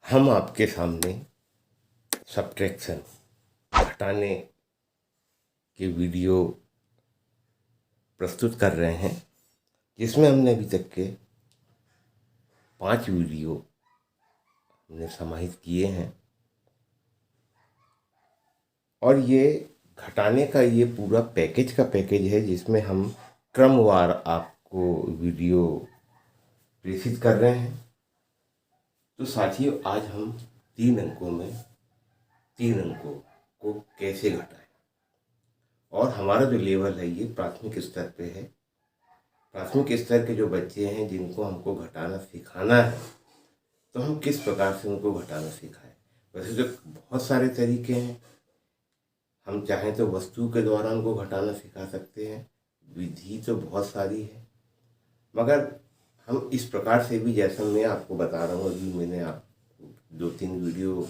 हम आपके सामने सब्ट्रैक्शन घटाने के वीडियो प्रस्तुत कर रहे हैं, जिसमें हमने अभी तक के 5 वीडियो हमने समाहित किए हैं। और ये घटाने का ये पूरा पैकेज का पैकेज है, जिसमें हम क्रमवार आपको वीडियो प्रेषित कर रहे हैं। तो साथियों, आज हम 3 अंकों में 3 अंकों को कैसे घटाएं, और हमारा जो लेवल है ये प्राथमिक स्तर पे है। प्राथमिक स्तर के जो बच्चे हैं जिनको हमको घटाना सिखाना है, तो हम किस प्रकार से उनको घटाना सिखाएं। वैसे तो बहुत सारे तरीके हैं। हम चाहें तो वस्तु के द्वारा उनको घटाना सिखा सकते हैं, विधि तो बहुत सारी है। मगर हम इस प्रकार से भी, जैसा मैं आपको बता रहा हूँ, अभी मैंने आपको 2-3 वीडियो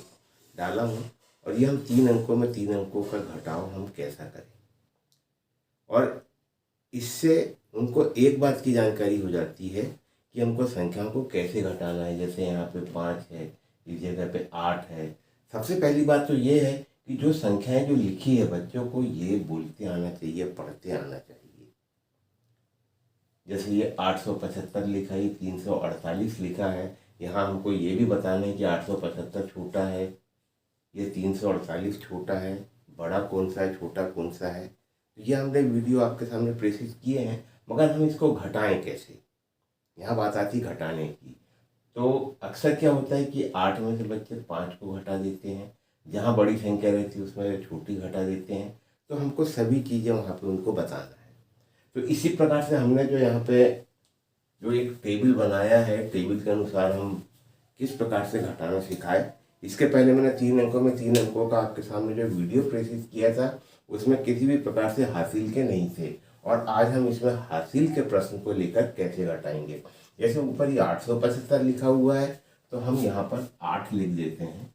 डाला हूँ, और ये हम 3 अंकों में 3 अंकों का घटाव हम कैसा करें। और इससे उनको एक बात की जानकारी हो जाती है कि हमको संख्याओं को कैसे घटाना है। जैसे यहाँ पे 5 है, इस जगह पे 8 है। सबसे पहली बात तो ये है कि जो संख्याएं जो लिखी है, बच्चों को ये बोलते आना चाहिए, पढ़ते आना चाहिए। जैसे ये 875 लिखा है, 348 लिखा है। यहाँ हमको ये भी बताना है कि 875 छोटा है, ये 348 छोटा है। बड़ा कौन सा है, छोटा कौन सा है, ये हमने वीडियो आपके सामने प्रेषित किए हैं। मगर हम इसको घटाएं कैसे, यहाँ बात आती घटाने की। तो अक्सर क्या होता है कि 8 में से बच्चे 5 को घटा देते हैं, जहाँ बड़ी संख्या रहती है उसमें छोटी घटा देते हैं। तो हमको सभी चीज़ें वहाँ पे उनको बताना है। तो इसी प्रकार से हमने जो यहाँ पे जो एक टेबल बनाया है, टेबल के अनुसार हम किस प्रकार से घटाना सिखाए। इसके पहले मैंने 3 अंकों में 3 अंकों का आपके सामने जो वीडियो प्रेषित किया था, उसमें किसी भी प्रकार से हासिल के नहीं थे। और आज हम इसमें हासिल के प्रश्न को लेकर कैसे घटाएंगे। जैसे ऊपर ये 875 लिखा हुआ है, तो हम यहाँ पर 8 लिख देते हैं।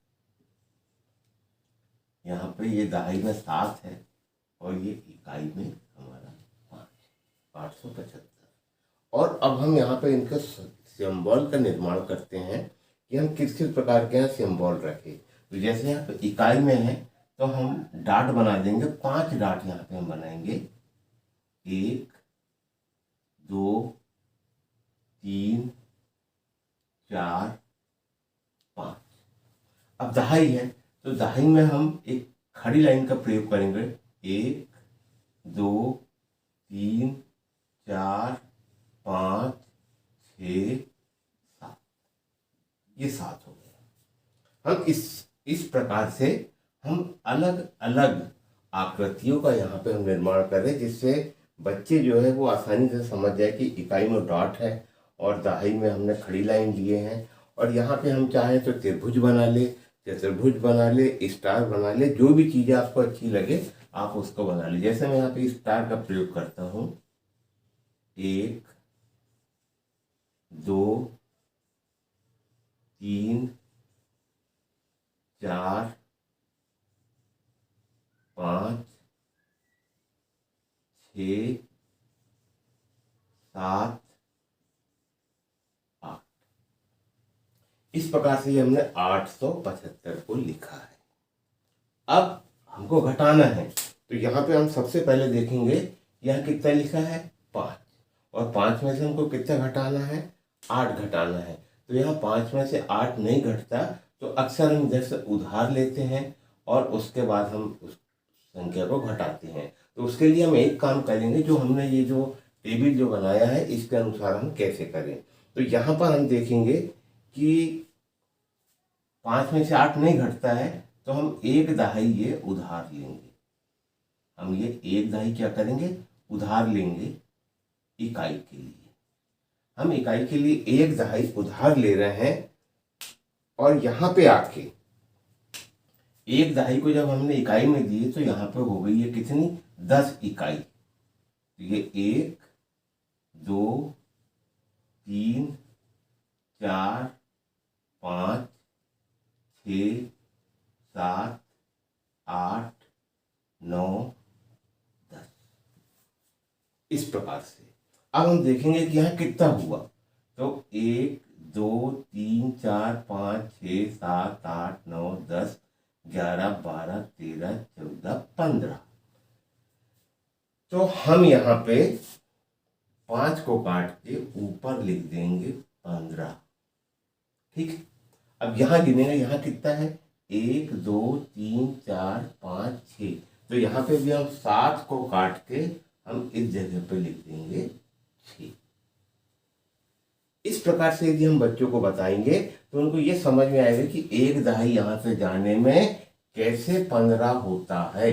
यहाँ पे ये दहाई में 7 है, और ये इकाई में हमारा 5, 875। और अब हम यहाँ पे इनका सिंबल का निर्माण करते हैं कि हम किस किस प्रकार के यहाँ सिंबल रखें। तो जैसे यहाँ पे इकाई में है, तो हम डाट बना देंगे। 5 डाट यहाँ पे हम बनाएंगे। 1, 2, 3, 4, 5। अब दहाई है, तो दहाई में हम एक खड़ी लाइन का प्रयोग करेंगे। 1, 2, 3, 4, 5, 6, 7। ये 7 हो गया। हम इस प्रकार से हम अलग अलग आकृतियों का यहाँ पे हम निर्माण कर रहे हैं, जिससे बच्चे जो है वो आसानी से समझ जाए कि इकाई में डॉट है और दहाई में हमने खड़ी लाइन लिए हैं। और यहाँ पे हम चाहें तो त्रिभुज बना ले, चतुर्भुज बना ले, स्टार बना ले, जो भी चीज़ें आपको अच्छी लगे आप उसको बना ले। जैसे मैं यहाँ पे स्टार का प्रयोग करता हूँ। 1, 2, 3, 4, 5, 6, 7, 8। इस प्रकार से हमने 875 को लिखा है। अब हमको घटाना है, तो यहाँ पे हम सबसे पहले देखेंगे यहाँ कितना लिखा है, 5। और 5 में से हमको कितना घटाना है, 8 घटाना है। तो यहाँ 5 में से 8 नहीं घटता, तो अक्सर हम इधर से उधार लेते हैं और उसके बाद हम उस संख्या को घटाते हैं। तो उसके लिए हम एक काम करेंगे, जो हमने ये जो टेबल जो बनाया है इसके अनुसार हम कैसे करें। तो यहाँ पर हम देखेंगे कि 5 में से 8 नहीं घटता है, तो हम 1 दहाई ये उधार लेंगे। हम ये 1 दहाई क्या करेंगे, उधार लेंगे इकाई के लिए। हम इकाई के लिए 1 दहाई उधार ले रहे हैं। और यहाँ पे आके 1 दहाई को जब हमने इकाई में दी, तो यहाँ पे हो गई है कितनी, 10 इकाई। तो ये 1, 2, 3, 4, 5, 6, 7, 8, 9, 10। इस प्रकार से अब हम देखेंगे कि यहाँ कितना हुआ। तो 1, 2 3 4 5 6 7 8 9 10 11 12 13 14 15। तो हम यहाँ पे 5 को काट के ऊपर लिख देंगे 15। ठीक है, अब यहाँ गिनेंगे, यहाँ कितना है 1 2 3 4 5 6। तो यहाँ पे भी हम 7 को काट के हम इस जगह पे लिख देंगे 6। इस प्रकार से यदि हम बच्चों को बताएंगे तो उनको ये समझ में आएगा कि एक दहाई यहाँ से जाने में कैसे 15 होता है।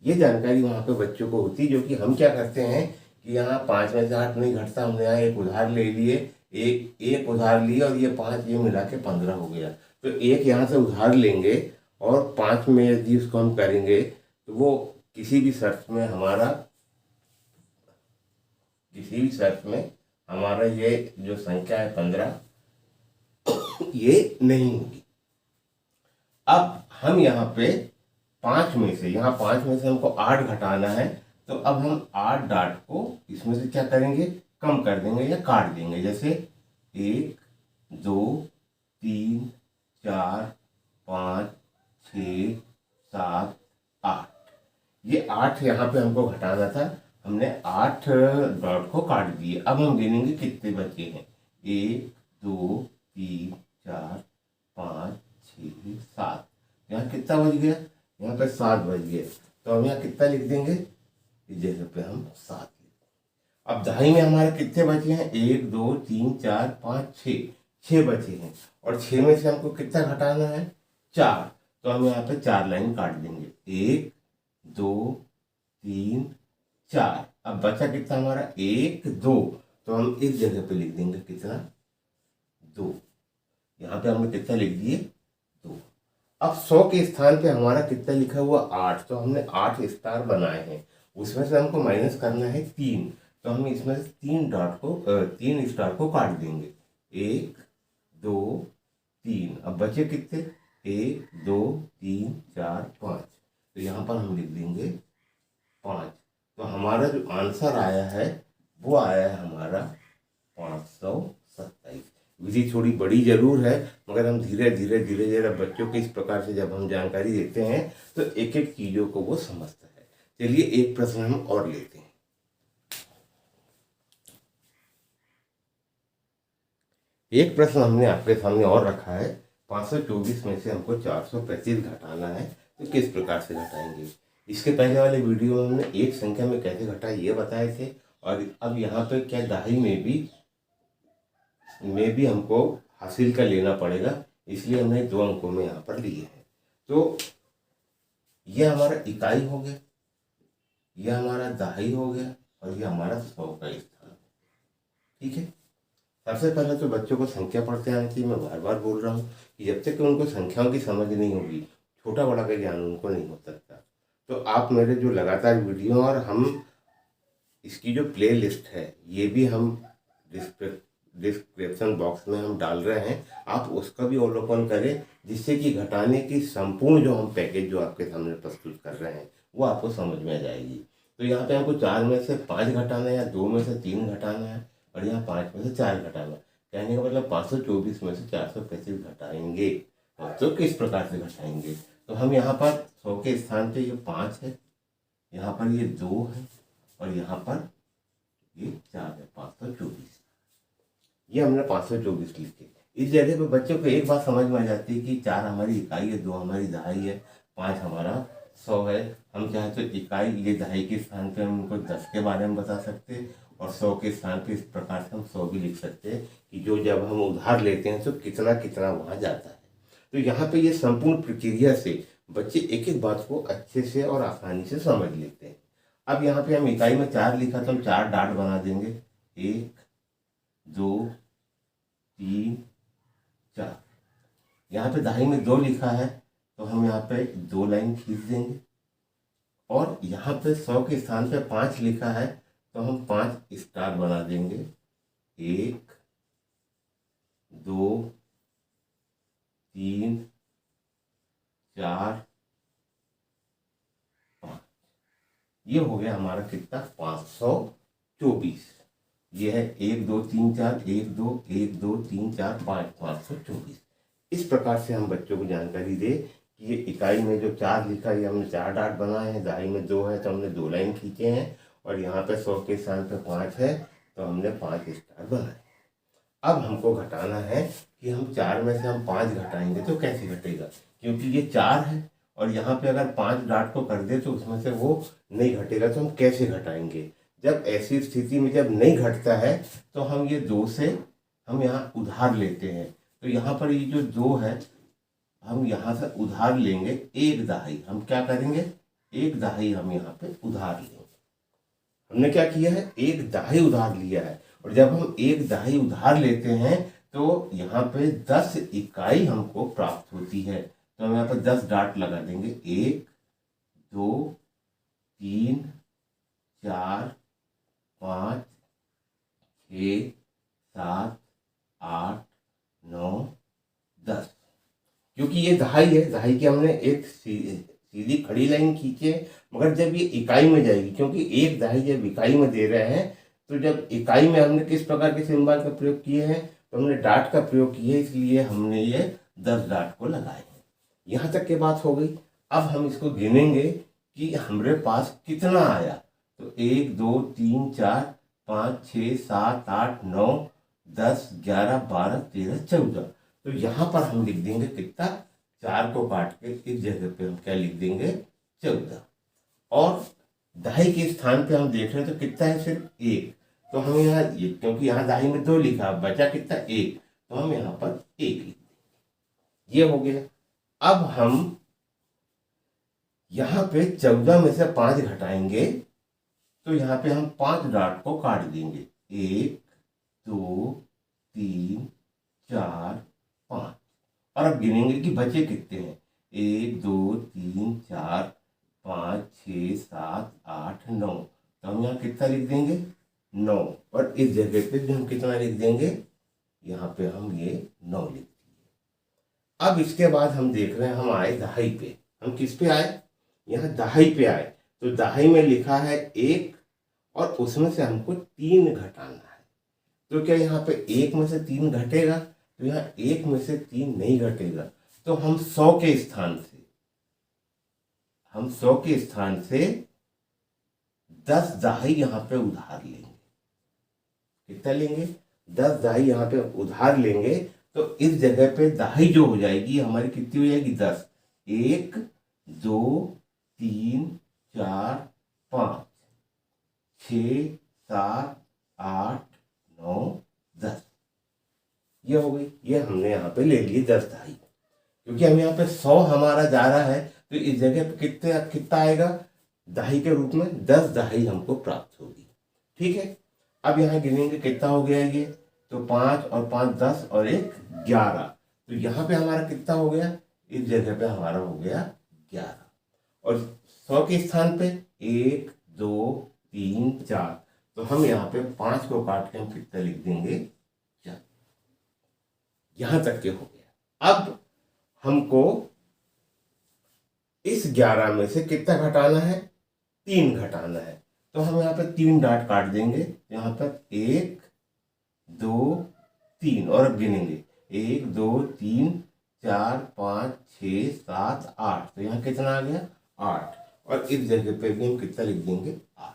ये जानकारी वहां पे बच्चों को होती, जो कि हम क्या करते हैं कि यहाँ 5 में से 8 नहीं घटता, हमने यहाँ एक उधार ले लिए, एक उधार लिया और ये 5 ये मिला के 15 हो गया। तो एक यहाँ से उधार लेंगे और 5 में यदि उसको हम करेंगे तो वो किसी भी शर्त में हमारा ये जो संख्या है 15 ये नहीं होगी। अब हम यहाँ पे 5 में से हमको 8 घटाना है, तो अब हम 8 डाट को इसमें से क्या करेंगे, कम कर देंगे या काट देंगे। जैसे 1 2 3 4 5 6 7 8, ये 8 यहाँ पे हमको घटाना था, हमने 8 डॉट को काट दिए। अब हम गिनेंगे कितने बचे हैं, 1 2 3 4 5 6 7। यहाँ कितना बच गया, यहाँ पे 7 बच गया। तो हम यहाँ कितना लिख देंगे, इस जगह पे हम 7 लिख देंगे। अब दहाई में हमारे कितने बचे हैं, 1 2 3 4 5 6 बचे हैं, और 6 में से हमको कितना घटाना है, 4। तो हम यहाँ पे 4 लाइन काट देंगे, 1 2 3 4। अब बचा कितना हमारा, 1 2। तो हम इस जगह पे लिख देंगे कितना, 2। यहाँ पे हमने कितना लिख दिए, 2। अब 100 के स्थान पे हमारा कितना लिखा हुआ, 8। तो हमने 8 स्टार बनाए हैं, उसमें से हमको माइनस करना है 3। तो हम इसमें से 3 स्टार को काट देंगे, 1 2 3। अब बचे कितने, 1 2 3 4 5। तो यहाँ पर हम लिख देंगे 5। तो हमारा जो आंसर आया है वो आया है हमारा 527। विधि थोड़ी बड़ी जरूर है, मगर हम धीरे धीरे बच्चों को इस प्रकार से जब हम जानकारी देते हैं तो एक एक चीजों को वो समझता है। चलिए एक प्रश्न हम और लेते हैं। एक प्रश्न हमने आपके सामने और रखा है, 524 में से हमको 435 घटाना है, तो किस प्रकार से घटाएंगे। इसके पहले वाले वीडियो में हमने एक संख्या में कैसे घटाए ये बताए थे, और अब यहाँ पे क्या दहाई में भी हमको हासिल का लेना पड़ेगा, इसलिए हमने 2 अंकों में यहाँ पर लिए हैं। तो ये हमारा इकाई हो गया, ये हमारा दहाई हो गया, और ये हमारा 100 का स्थान। ठीक है, सबसे पहले तो बच्चों को संख्या पढ़ते आना चाहिए। मैं बार बार बोल रहा हूँ कि जब तक कि उनको संख्याओं की समझ नहीं होगी, छोटा बड़ा का ज्ञान उनको नहीं हो सकता। तो आप मेरे जो लगातार वीडियो और हम इसकी जो प्ले लिस्ट है ये भी हम डिस्क्रिप्शन बॉक्स में हम डाल रहे हैं, आप उसका भी अवलोकन करें, जिससे कि घटाने की संपूर्ण जो हम पैकेज जो आपके सामने प्रस्तुत कर रहे हैं वो आपको समझ में आ जाएगी। तो यहाँ पे हमको 4 में से 5 घटाना है, या 2 में से 3 घटाना है, और यहाँ 5 में से 4 घटाना। कहने का मतलब 524 में से 435 घटाएंगे। तो किस प्रकार से घटाएंगे, तो हम यहाँ पर 100 के स्थान पे ये 5 है, यहाँ पर ये 2 है, और यहाँ पर ये 4 है, 524। ये हमने 524 लिखे। इस जगह पे बच्चों को एक बात समझ में आ जाती है कि 4 हमारी इकाई है, 2 हमारी दहाई है, 5 हमारा 100 है। हम चाहे तो इकाई ये दहाई के स्थान पे हम उनको 10 के बारे में बता सकते हैं, और 100 के स्थान पे इस प्रकार से हम 100 भी लिख सकते हैं कि जो जब हम उधार लेते हैं तो कितना कितना वहाँ जाता है। तो यहाँ पे ये संपूर्ण प्रक्रिया से बच्चे एक एक बात को अच्छे से और आसानी से समझ लेते हैं। अब यहाँ पे हम इकाई में 4 लिखा तो हम 4 डाट बना देंगे, 1 2 3 4। यहाँ पे दहाई में 2 लिखा है तो हम यहाँ पे 2 लाइन खींच देंगे, और यहाँ पे 100 के स्थान पे 5 लिखा है तो हम 5 स्टार बना देंगे, 1 2 3 4 5। ये हो गया हमारा कितना, 524। ये है 1 2 3 4, 1 2 1 2 3 4 5, 524। इस प्रकार से हम बच्चों को जानकारी दे कि ये इकाई में जो 4 लिखा है, ये हमने 4 डाट बनाए हैं, दहाई में 2 है तो हमने 2 लाइन खींचे हैं, और यहाँ पे 100 के स्थान पे 5 है तो हमने 5 स्टार बनाए। अब हमको घटाना है कि हम 4 में से हम 5 घटाएंगे तो कैसे घटेगा, क्योंकि ये 4 है और यहाँ पे अगर 5 डाट को कर दे तो उसमें से वो नहीं घटेगा, तो हम कैसे घटाएंगे। जब ऐसी स्थिति में जब नहीं घटता है तो हम ये 2 से हम यहाँ उधार लेते हैं। तो यहाँ पर ये जो 2 है हम यहाँ से उधार लेंगे 1 दहाई। हम क्या करेंगे, 1 दहाई हम यहाँ पे उधार लेंगे। हमने क्या किया है, 1 दहाई उधार लिया है, और जब हम 1 दहाई उधार लेते हैं तो यहाँ पे 10 इकाई हमको प्राप्त होती है। तो हम यहाँ पे 10 डाट लगा देंगे, 1 2 3 4 5 6 7 8 9 10। क्योंकि ये दहाई है, दहाई की हमने एक सीधी खड़ी लाइन खींची है, मगर जब ये इकाई में जाएगी, क्योंकि 1 दहाई जब इकाई में दे रहे हैं तो जब इकाई में हमने किस प्रकार के सिंबल का प्रयोग किए हैं, तो हमने डाट का प्रयोग किया है, इसलिए हमने ये 10 डाट को लगाए हैं। यहाँ तक की बात हो गई। अब हम इसको गिनेंगे कि हमारे पास कितना आया। तो 1 2 3 4 5 6 7 8 9 10 11 12 13 14। तो यहाँ पर हम लिख देंगे कितना, 4 को काट के इस जगह पे हम क्या लिख देंगे, 14। और दहाई के स्थान पे हम देख रहे हैं तो कितना है, सिर्फ 1। तो हम यहाँ क्योंकि यहाँ दहाई में 2 लिखा, बचा कितना, 1, तो हम यहाँ पर 1 लिख देंगे। ये हो गया। अब हम यहाँ पे 14 में से 5 घटाएंगे, तो यहाँ पे हम 5 डाट को काट देंगे, 1 2 3 4 5। और अब गिनेंगे कि बचे कितने हैं, 1 2 3 4 5 6 7 8 9। तो हम यहाँ कितना लिख देंगे, 9। और इस जगह पे भी हम कितना लिख देंगे, यहाँ पे हम ये 9 लिख देंगे। अब इसके बाद हम देख रहे हैं, हम आए दहाई पे। हम किस पे आए, यहाँ दहाई पे आए। तो दहाई में लिखा है 1 और उसमें से हमको 3 घटाना है। तो क्या यहाँ पे 1 में से 3 घटेगा, तो यहाँ 1 में से 3 नहीं घटेगा। तो हम 100 के स्थान से 10 दहाई यहाँ पे उधार लेंगे। कितना लेंगे, 10 दहाई यहाँ पे उधार लेंगे। तो इस जगह पे दहाई जो हो जाएगी हमारी कितनी हो जाएगी, 10। 1 2 3 4 5 6 7 8 9 10। ये हो गई। ये हमने यहाँ पे ले लिए 10 दहाई। क्योंकि हम यहाँ पे 100 हमारा जा रहा है, तो इस जगह पे कितना आएगा, दहाई के रूप में 10 दहाई हमको प्राप्त होगी। ठीक है। अब यहाँ गिनेंगे कितना हो गया ये, तो 5 और 5 10 और 1 11। तो यहाँ पे हमारा कितना हो गया, इस जगह पे हमारा हो गया 11। और 100 के स्थान पे 1 2 3 4। तो हम यहाँ पे 5 को काट के हम कितना लिख देंगे, 4। यहाँ तक के हो गया। अब हमको इस 11 में से कितना घटाना है, 3 घटाना है। तो हम यहाँ पे 3 डाट काट देंगे, यहाँ पर 1 2 3। और अब गिनेंगे 1 2 3 4 5 6 7 8। तो यहाँ कितना आ गया, 8। और इस जगह पे भी हम कितना लिख देंगे, 8।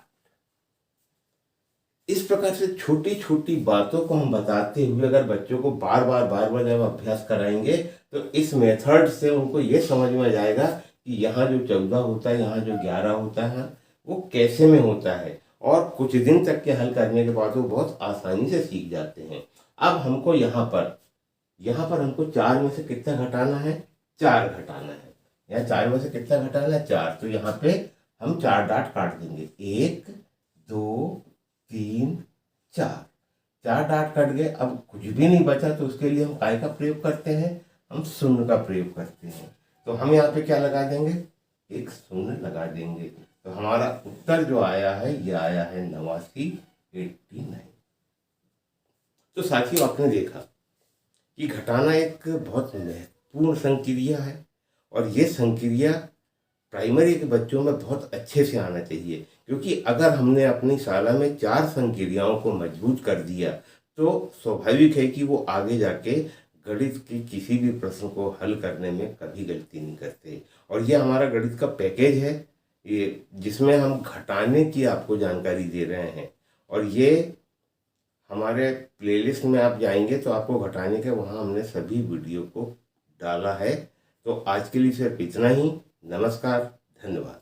इस प्रकार से छोटी छोटी बातों को हम बताते हुए अगर बच्चों को बार बार जब अभ्यास कराएंगे तो इस मेथड से उनको ये समझ में आ जाएगा कि यहाँ जो 14 होता है, यहाँ जो 11 होता है, वो कैसे में होता है। और कुछ दिन तक के हल करने के बाद वो बहुत आसानी से सीख जाते हैं। अब हमको यहाँ पर हमको 4 में से कितना घटाना है, 4 घटाना है। यहाँ 4 में से कितना घटाना है, 4। तो यहाँ पे हम 4 डाट काट देंगे, 1 2 3 4। 4 डाट कट गए। अब कुछ भी नहीं बचा तो उसके लिए हम काय का प्रयोग करते हैं, हम शून्य का प्रयोग करते हैं। तो हम यहाँ पे क्या लगा देंगे, एक शून्य लगा देंगे। तो हमारा उत्तर जो आया है, ये आया है 89। तो साथियों, आपने देखा कि घटाना एक बहुत महत्वपूर्ण संक्रिया है, और ये संक्रिया प्राइमरी के बच्चों में बहुत अच्छे से आना चाहिए, क्योंकि अगर हमने अपनी शाला में 4 संक्रियाओं को मजबूत कर दिया तो स्वाभाविक है कि वो आगे जाके गणित के किसी भी प्रश्न को हल करने में कभी गलती नहीं करते। और ये हमारा गणित का पैकेज है, ये जिसमें हम घटाने की आपको जानकारी दे रहे हैं। और ये हमारे प्लेलिस्ट में आप जाएंगे तो आपको घटाने के वहाँ हमने सभी वीडियो को डाला है। तो आज के लिए सिर्फ इतना ही। नमस्कार, धन्यवाद।